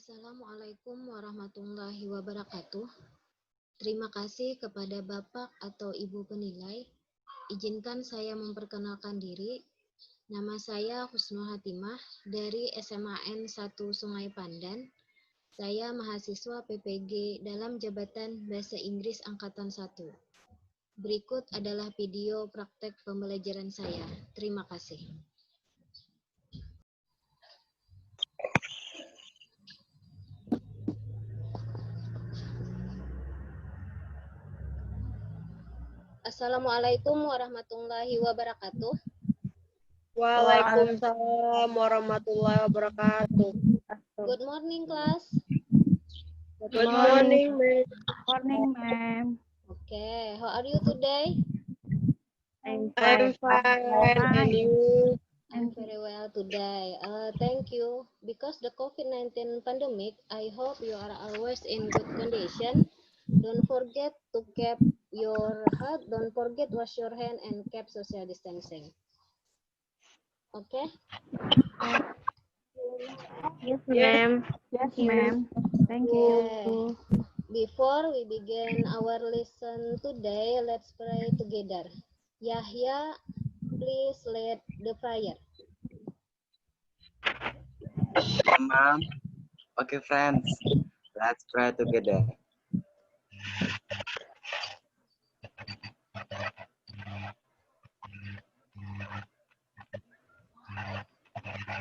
Assalamualaikum warahmatullahi wabarakatuh. Terima kasih kepada Bapak atau Ibu penilai. Izinkan saya memperkenalkan diri. Nama saya Husnul Hatimah dari SMAN 1 Sungai Pandan. Saya mahasiswa PPG dalam Jabatan Bahasa Inggris Angkatan 1. Berikut adalah video praktek pembelajaran saya. Terima kasih. Assalamualaikum warahmatullahi wabarakatuh. Waalaikumsalam warahmatullahi wabarakatuh. Good morning, class. Good morning, ma'am. Morning, ma'am. Okay, how are you today? I'm I'm fine, and you? I'm very well today. Thank you. Because the COVID-19 pandemic, I hope you are always in good condition. Don't forget to keep your health. Don't forget wash your hand and keep social distancing. Okay? Yes, Yes. ma'am. Yes, ma'am. Thank you. Before we begin our lesson today, let's pray together. Yahya, please lead the prayer. Okay, ma'am. Okay, friends. Let's pray together.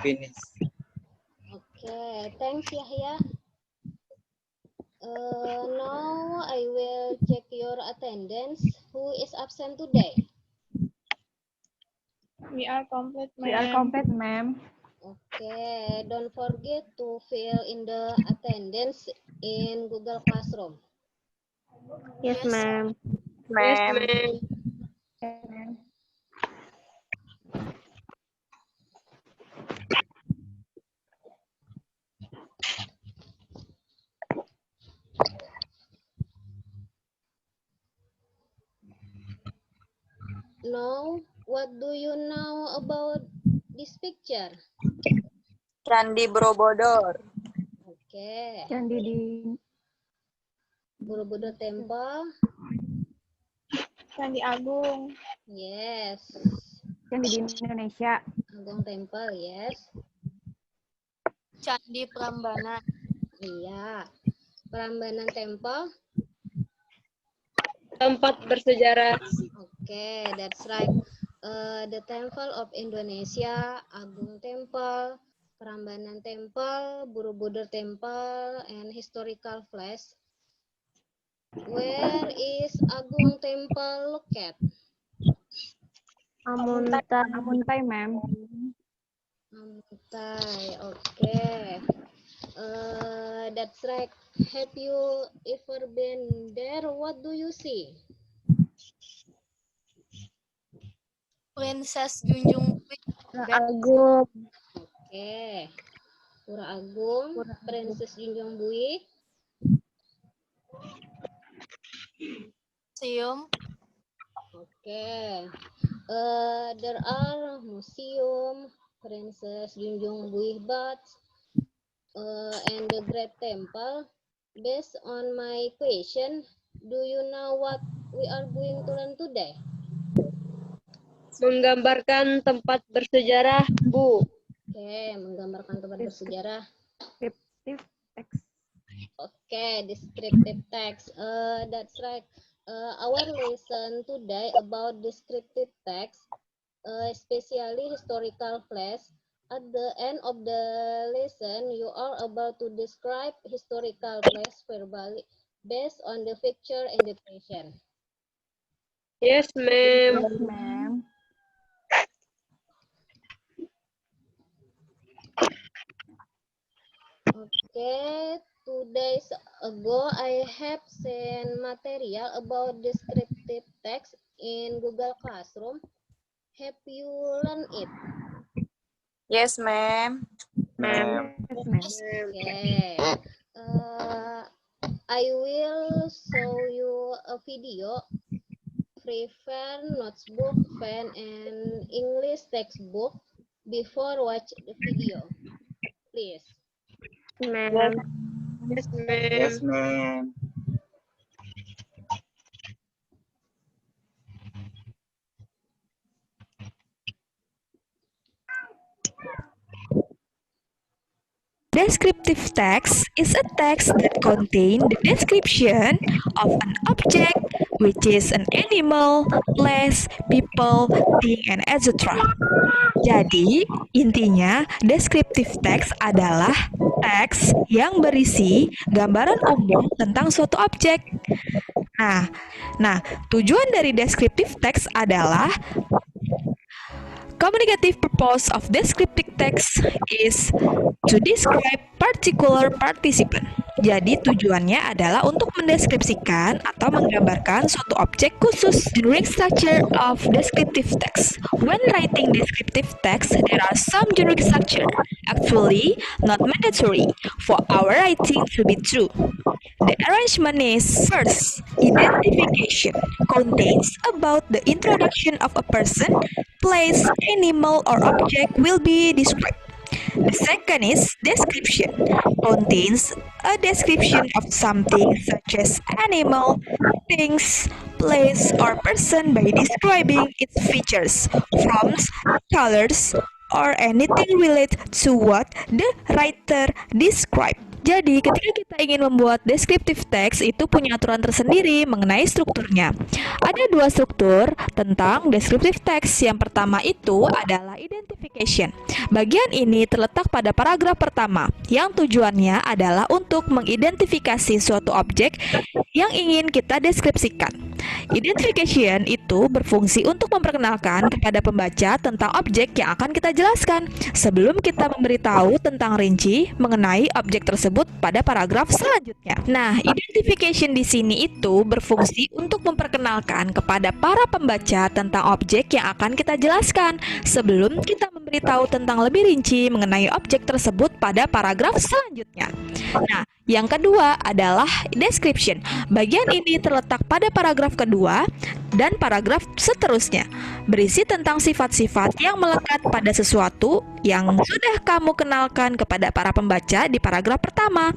Finish. Okay, thanks Yahya. Now I will check your attendance. Who is absent today? We are complete, We are complete, ma'am. Okay, don't forget to fill in the attendance in Google Classroom. Yes, ma'am. Yes, ma'am. Yes, ma'am. Now, what do you know about this picture? Candi Borobudur. Okay, Candi di Borobudur Temple. Candi Agung. Yes. Candi di Indonesia. Agung Temple, yes. Candi Prambanan. Iya. Prambanan Temple. Tempat bersejarah. Okay, that's right. The Temple of Indonesia, Agung Temple, Prambanan Temple, Borobudur Temple, and historical place. Where is Agung Temple located? Amuntai, ma'am. Amuntai, okay. That's right. Have you ever been there? What do you see? Princess Junjung Agung. Oke. Pura Agung, Princess Junjung Buih. Museum. Okay. There are museum, Princess Junjung Buih Baths, and the Great Temple. Based on my question, do you know what we are going to learn today? Menggambarkan tempat bersejarah, Bu. Oke, menggambarkan tempat bersejarah. Descriptive text. Okay, descriptive text. That's right. Our lesson today about descriptive text, especially historical place. At the end of the lesson, you are about to describe historical place verbally based on the picture and the question. Yes, ma'am. Yes, ma'am. Okay, 2 days ago, I have sent material about descriptive text in Google Classroom. Have you learned it? Yes, ma'am. Ma'am. Yes, ma'am. Okay. I will show you a video. Prepare notebook, pen, and English textbook before watch the video, please. ma'am. Yes, ma'am. Yes, ma'am. Descriptive text is a text that contains the description of an object, which is an animal, place, people, thing, and etc. Jadi, intinya descriptive text adalah teks yang berisi gambaran umum tentang suatu objek. Nah, tujuan dari descriptive text adalah communicative purpose of descriptive text is to describe particular participant. Jadi tujuannya adalah untuk mendeskripsikan atau menggambarkan suatu objek khusus. Generic structure of descriptive text. When writing descriptive text, there are some generic structure. Actually, not mandatory for our writing to be true. The arrangement is first, identification contains about the introduction of a person, place, animal, or object will be described. The second is description, contains a description of something such as animal, things, place, or person by describing its features, forms, colors, or anything related to what the writer described. Jadi, ketika kita ingin membuat descriptive text, itu punya aturan tersendiri mengenai strukturnya. Ada dua struktur tentang descriptive text. Yang pertama itu adalah identification. Bagian ini terletak pada paragraf pertama, yang tujuannya adalah untuk mengidentifikasi suatu objek yang ingin kita deskripsikan. Identification itu berfungsi untuk memperkenalkan kepada pembaca tentang objek yang akan kita jelaskan sebelum kita memberitahu tentang rinci mengenai objek tersebut pada paragraf selanjutnya. Nah, identification di sini itu berfungsi untuk memperkenalkan kepada para pembaca tentang objek yang akan kita jelaskan sebelum kita memberitahu tentang lebih rinci mengenai objek tersebut pada paragraf selanjutnya. Nah, yang kedua adalah description. Bagian ini terletak pada paragraf kedua dan paragraf seterusnya, berisi tentang sifat-sifat yang melekat pada sesuatu yang sudah kamu kenalkan kepada para pembaca di paragraf pertama.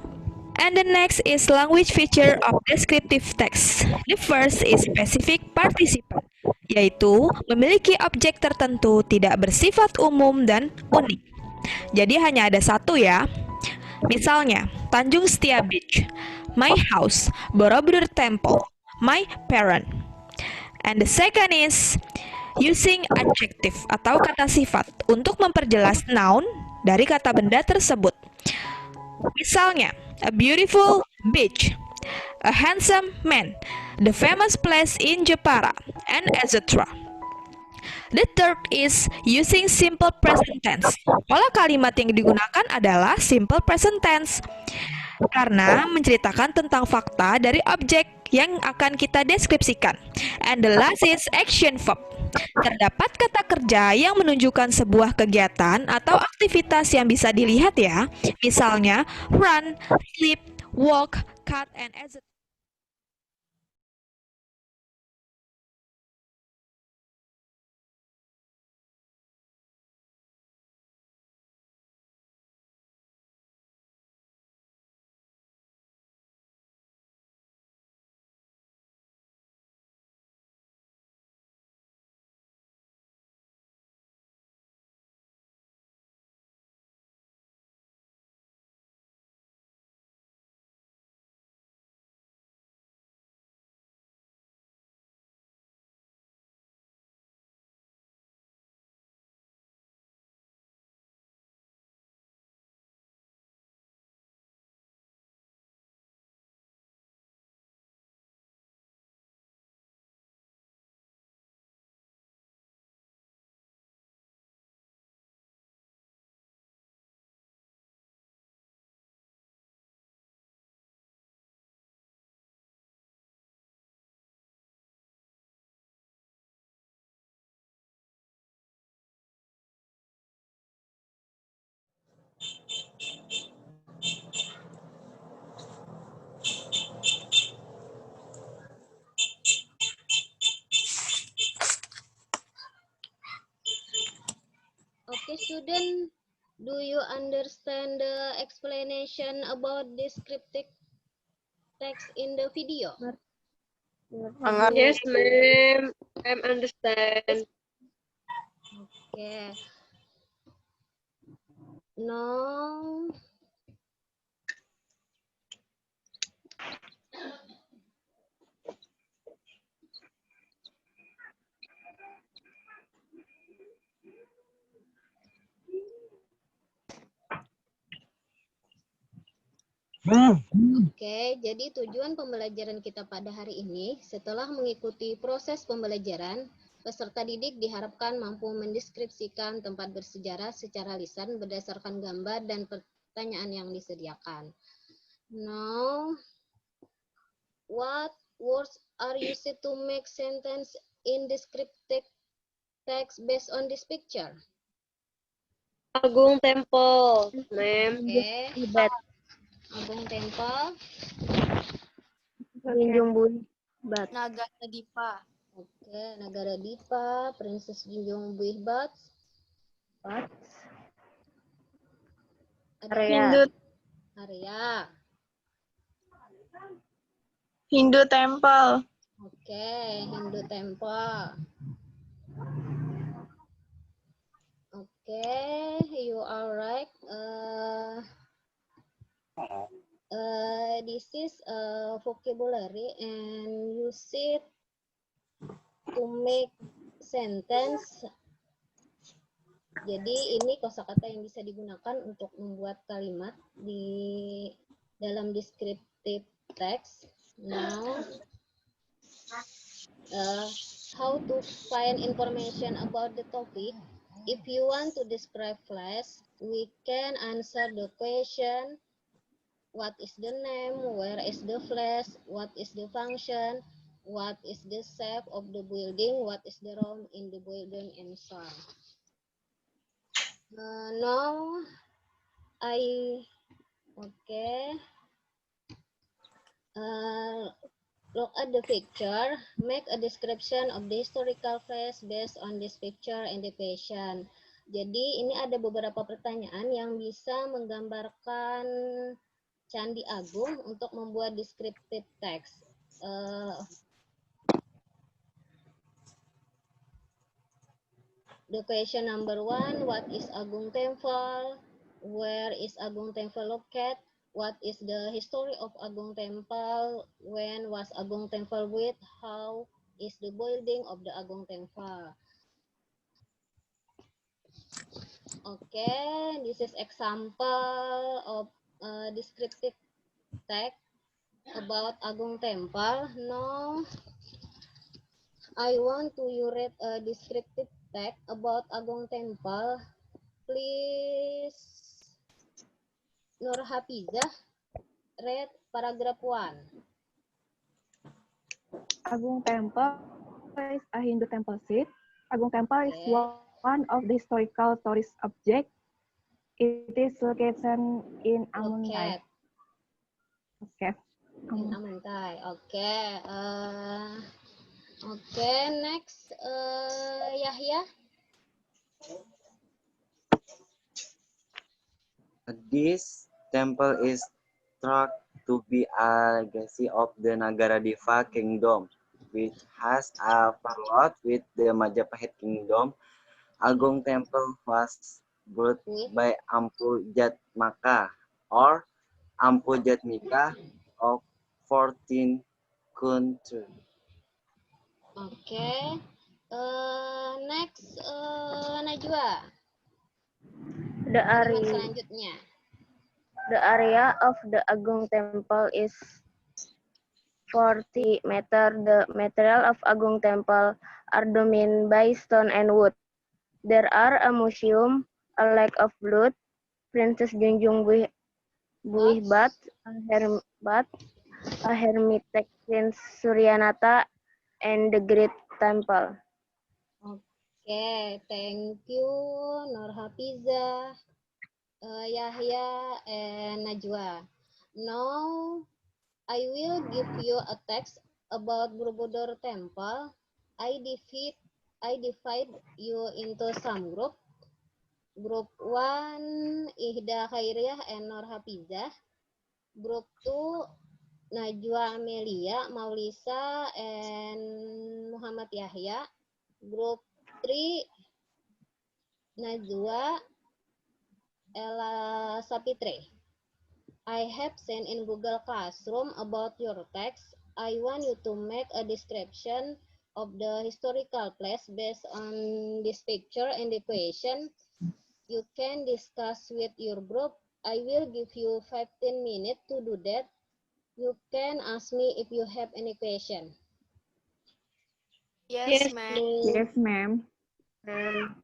And the next is language feature of descriptive text. The first is specific participant, yaitu memiliki objek tertentu tidak bersifat umum dan unik. Jadi hanya ada satu ya. Misalnya, Tanjung Setia Beach, my house, Borobudur Temple, my parent. And the second is using adjective atau kata sifat untuk memperjelas noun dari kata benda tersebut. Misalnya, a beautiful beach, a handsome man, the famous place in Jepara, and etc. The third is using simple present tense. Pola kalimat yang digunakan adalah simple present tense karena menceritakan tentang fakta dari objek yang akan kita deskripsikan. And the last is action verb. Terdapat kata kerja yang menunjukkan sebuah kegiatan atau aktivitas yang bisa dilihat ya. Misalnya run, sleep, walk, cut, and etc. Oke, student. Do you understand the explanation about descriptive text in the video? Yes, ma'am. I understand. Okay. Now, oke, jadi tujuan pembelajaran kita pada hari ini, setelah mengikuti proses pembelajaran, peserta didik diharapkan mampu mendeskripsikan tempat bersejarah secara lisan berdasarkan gambar dan pertanyaan yang disediakan. Now, what words are used to make sentence in descriptive text based on this picture? Agung Temple, ma'am. Oke, Tibet. Agung Temple. Junjung Buih Bat. Nagara Dipa. Oke, Negara Dipa, Princess Junjung Buih Bat. Bat. Ada Area. Arya. Hindu Temple. Oke, Hindu Temple. Oke, you are right. This is a vocabulary and use it to make sentence. Jadi ini kosakata yang bisa digunakan untuk membuat kalimat di dalam descriptive text. Now, how to find information about the topic? If you want to describe flash, we can answer the question, what is the name, where is the flash, what is the function, what is the shape of the building, what is the room in the building, and so on. Now, look at the picture, make a description of the historical place based on this picture and the patient. Jadi ini ada beberapa pertanyaan yang bisa menggambarkan Candi Agung untuk membuat descriptive text. The question number 1, what is Agung Temple? Where is Agung Temple located? What is the history of Agung Temple? When was Agung Temple built? How is the building of the Agung Temple? Okay, this is example of descriptive text about Agung Temple. Now, I want to you read a descriptive text about Agung Temple. Please, Nur Hafizah, read paragraph 1. Agung Temple is a Hindu temple site. Agung Temple is one of the historical tourist objects. It is located in Amuntai. Okay. In Amuntai. Okay. Okay. Next, Yahya. This temple is thought to be a legacy of the Nagaradeva Kingdom, which has a parallel with the Majapahit Kingdom. Agung Temple was built by Ampu Jatmaka or Ampu Jatmika of 14th century. Okay. Next, Najwa. Selanjutnya. The area of the Agung Temple is 40 meter. The material of Agung Temple are dominated by stone and wood. There are a museum, a lake of blood, Princess Junjung Buih Bat, a hermitage Prince Suryanata, and the Great Temple. Okay, thank you, Nur Hafizah, Yahya, and Najwa. Now, I will give you a text about Borobudur Temple. I divide you into some group. Group 1, Ihda Khairiyah and Nur Hafizah. Group 2, Najwa Amelia, Maulisa, and Muhammad Yahya. Group 3, Najwa, Ella Sapitre. I have sent in Google Classroom about your text. I want you to make a description of the historical place based on this picture and the question. You can discuss with your group. I will give you 15 minutes to do that. You can ask me if you have any question. Yes, Yes, ma'am. Yes, ma'am. ma'am.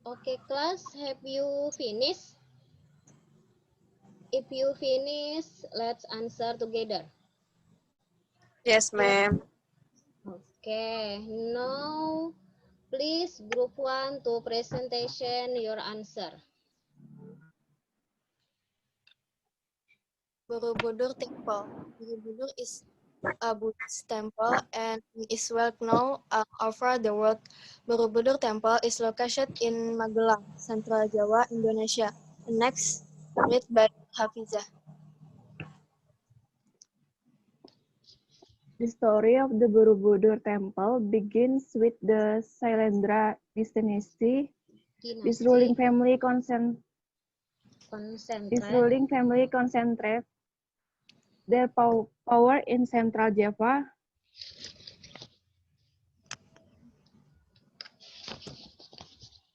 Okay, class, have you finished? If you finish, let's answer together. Yes, ma'am. Okay, now please group 1 to presentation your answer. Borobudur Temple. Borobudur is a Buddhist temple and is well known over the world. Borobudur Temple is located in Magelang, Central Java, Indonesia. Next, read by Hafizah. The story of the Borobudur Temple begins with the Sailendra dynasty. This ruling family concentrate their power in Central Java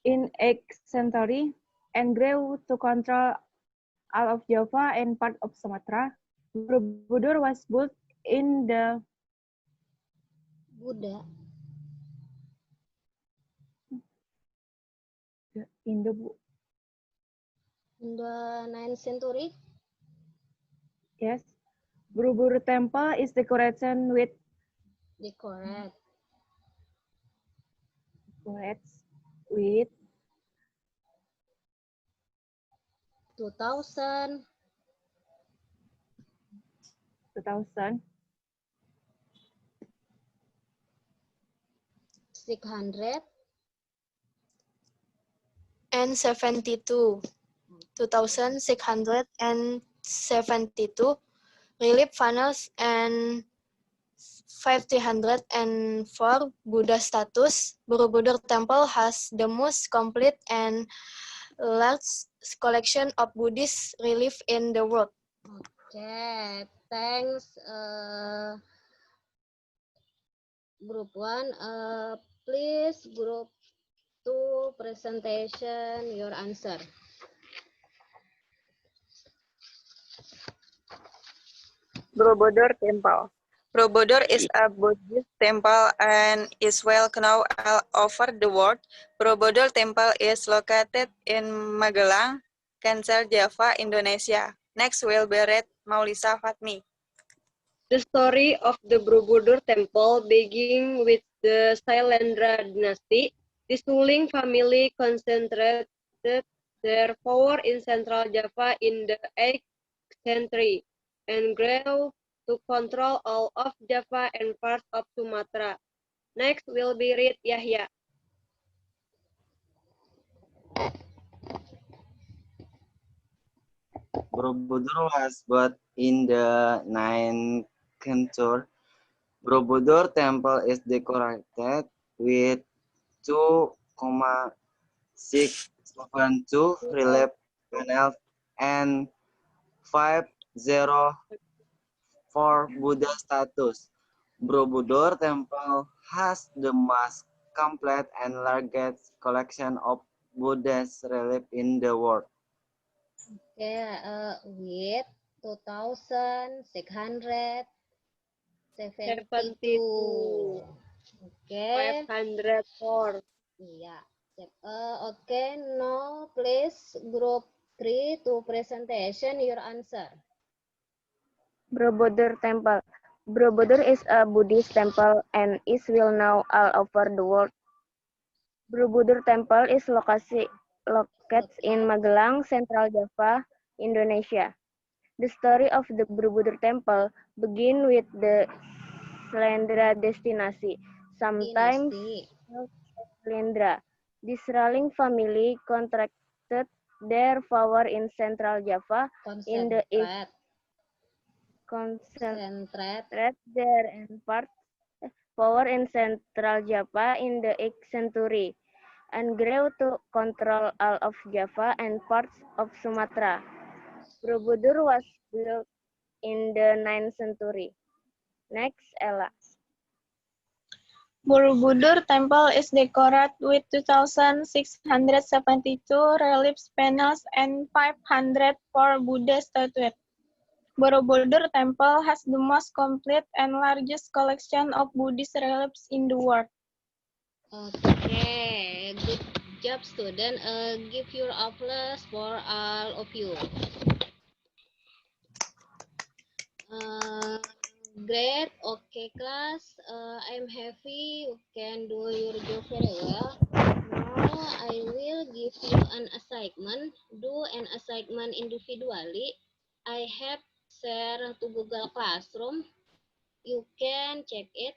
in 8th century and grew to control all of Java and part of Sumatra. Borobudur was built in the in the 9th century. Yes. Borobudur Temple is decorated with 2000 600 and 72. 2672 relief panels and 504 Buddha status. Borobudur Temple has the most complete and large collection of Buddhist relief in the world. Okay, thanks. Group 1, please group 2 presentation your answer. Borobudur Temple. Borobudur is a Buddhist temple and is well known all over the world. Borobudur Temple is located in Magelang, Central Java, Indonesia. Next will be read Maulisa Fatmi. The story of the Borobudur Temple beginning with the Sailendra dynasty. This ruling family concentrated their power in Central Java in the 8th century and grew to control all of Java and parts of Sumatra. Next will be read Yahya. Borobudur was built in the 9th century. Borobudur Temple is decorated with 2,672 relief panels, and 504 Buddha statues. Borobudur Temple has the most complete and largest collection of Buddha's relief in the world. Okay, with 2,672. 72. Okay. 504. Iya. Okay, now please group 3 to presentation your answer. Borobudur Temple. Borobudur is a Buddhist temple and is well known all over the world. Borobudur Temple is located in Magelang, Central Java, Indonesia. The story of the Borobudur Temple begins with the Shalendra dynasty, sometimes Shalendra. This ruling family contracted their power in Central Java in the east. Concentrate their power in Central Java in the 8th century and grew to control all of Java and parts of Sumatra. Borobudur was built in the 9th century. Next, Ella. Borobudur Temple is decorated with 2,672 reliefs, panels, and 504 Buddha statues. Borobudur Temple has the most complete and largest collection of Buddhist reliefs in the world. Okay, good job, student. Give your applause for all of you. Great. Okay, class. I'm happy you can do your job very well. Now I will give you an assignment. Do an assignment individually. I have shared to Google Classroom. You can check it.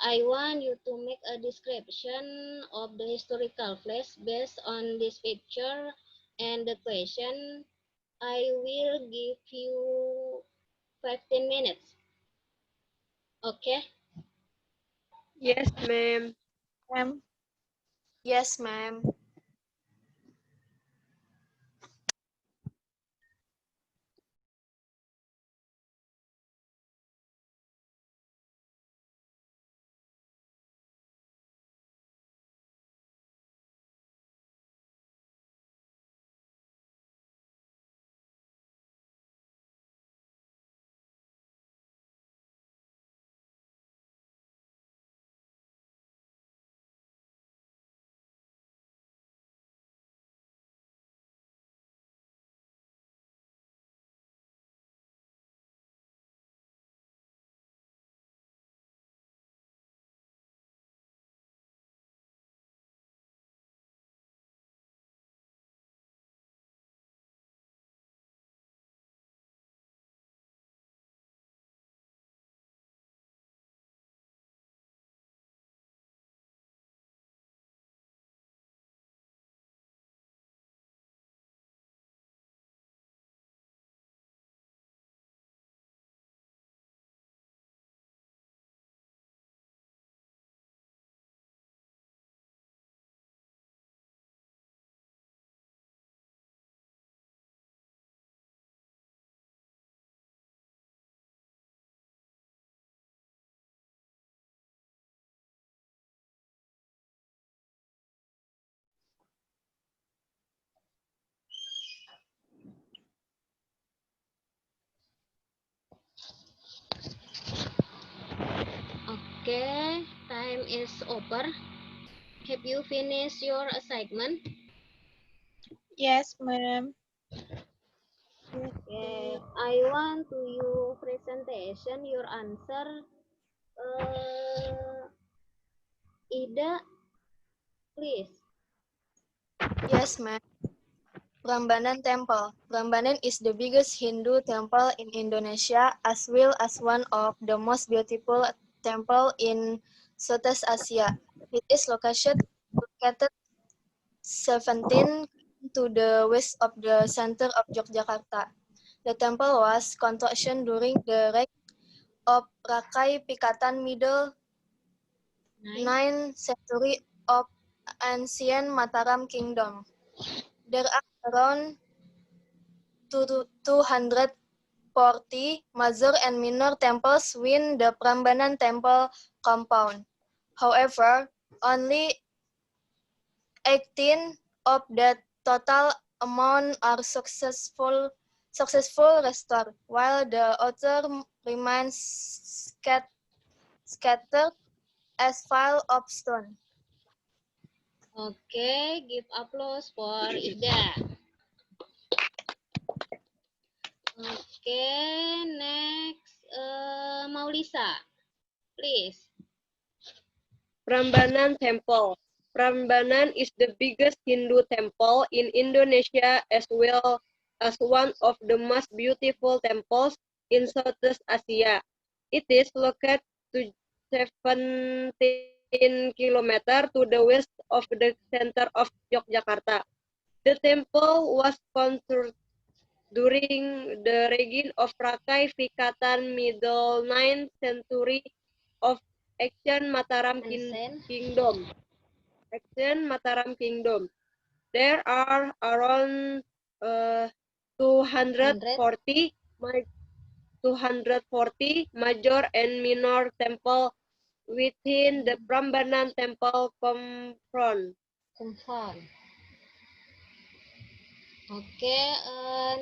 I want you to make a description of the historical place based on this picture and the question. I will give you 15 minutes. Okay? Yes, ma'am. Yes, ma'am. Okay, time is over. Have you finished your assignment? Yes, madam. Okay, I want to you presentation your answer. Ida, please. Yes, ma'am. Prambanan Temple. Prambanan is the biggest Hindu temple in Indonesia, as well as one of the most beautiful temple in Southeast Asia. It is located 17 to the west of the center of Yogyakarta. The temple was construction during the reign of Rakai Pikatan middle 9th century of ancient Mataram Kingdom. There are around 240 major and minor temples within the Prambanan temple compound. However, only 18 of the total amount are successful restored, while the other remains scattered as pile of stone. Okay, give applause for Ida. Okay, next, Maulisa, please. Prambanan Temple. Prambanan is the biggest Hindu temple in Indonesia as well as one of the most beautiful temples in Southeast Asia. It is located to 17 kilometers to the west of the center of Yogyakarta. The temple was constructed during the reign of Rakai Fikatan middle 9th century of ancient Mataram Kingdom. There are around 240 major and minor temple within the Prambanan temple compound. Okay,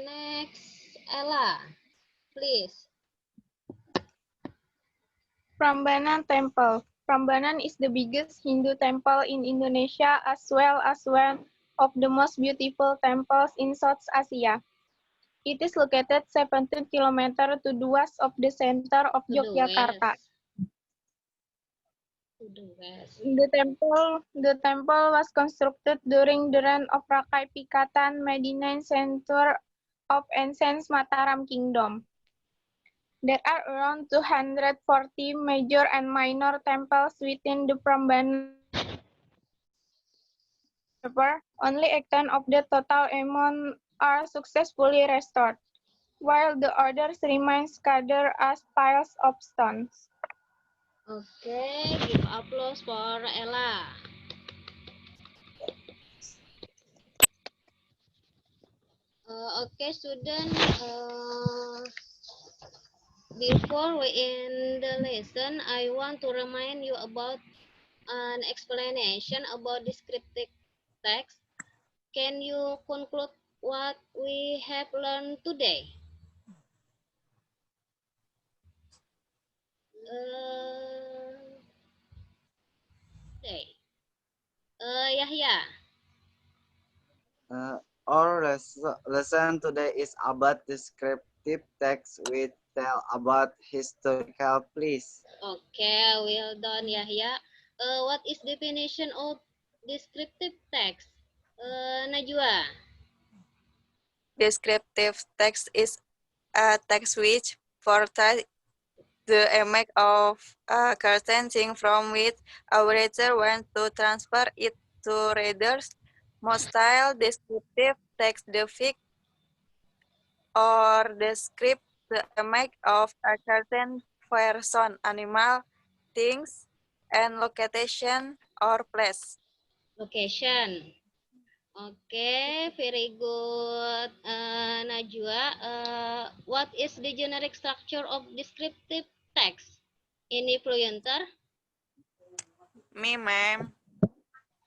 next, Ella, please. Prambanan Temple. Prambanan is the biggest Hindu temple in Indonesia as well as one of the most beautiful temples in South Asia. It is located 17 kilometers to the west of the center of Yogyakarta. The temple was constructed during the reign of Rakai Pikatan, Medina center of ancient Mataram Kingdom. There are around 240 major and minor temples within the Prambanan. However, only 18 of the total amount are successfully restored, while the others remain scattered as piles of stones. Okay, give applause for Ella. Okay, student. Before we end the lesson, I want to remind you about an explanation about descriptive text. Can you conclude what we have learned today? Yahya. Our lesson today is about descriptive text. We tell about historical place. Okay, well done, Yahya. What is definition of descriptive text? Najwa. Descriptive text is a text which portrays the image of a certain thing from which a reader wants to transfer it to readers. Most style descriptive text depict or describe the image of a certain person, animal, things, and location or place. Location. Okay, very good, Najwa. What is the generic structure of descriptive text? Any fluenter? Me, ma'am.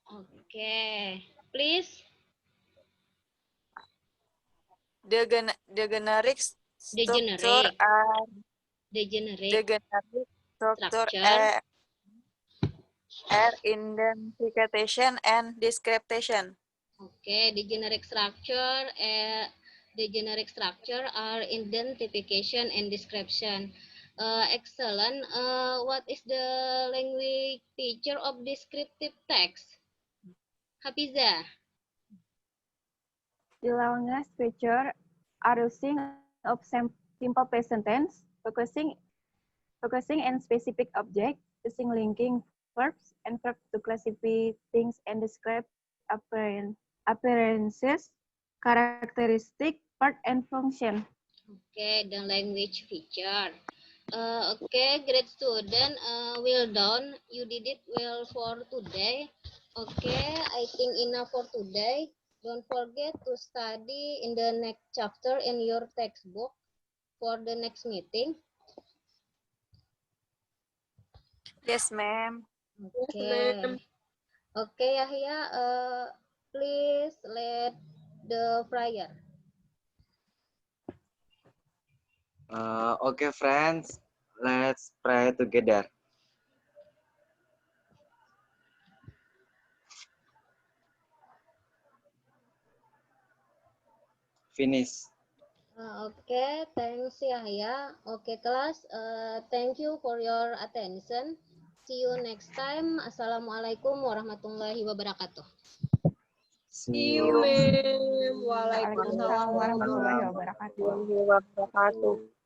Okay, please. The generic The structure generic. are The generic the generic structure structure. are identification and description. Okay, the generic structure. The generic structure are identification and description. Excellent. What is the language feature of descriptive text? Hafiza. The language feature are using of simple present tense, focusing on specific object, using linking verbs and verbs to classify things and describe appearances, characteristic, part, and function. Okay, the language feature. Okay, great student. Well done. You did it well for today. Okay, I think enough for today. Don't forget to study in the next chapter in your textbook for the next meeting. Yes, ma'am. Okay. Okay, Yahya, please lead the prayer. Okay, friends, let's pray together. Finish. Okay, thanks Yahya. Okay, kelas, thank you for your attention. See you next time. Assalamualaikum warahmatullahi wabarakatuh. See you, ma'am. Waalaikumsalam Waalaikumsalam warahmatullahi warahmatullahi wabarakatuh. wabarakatuh.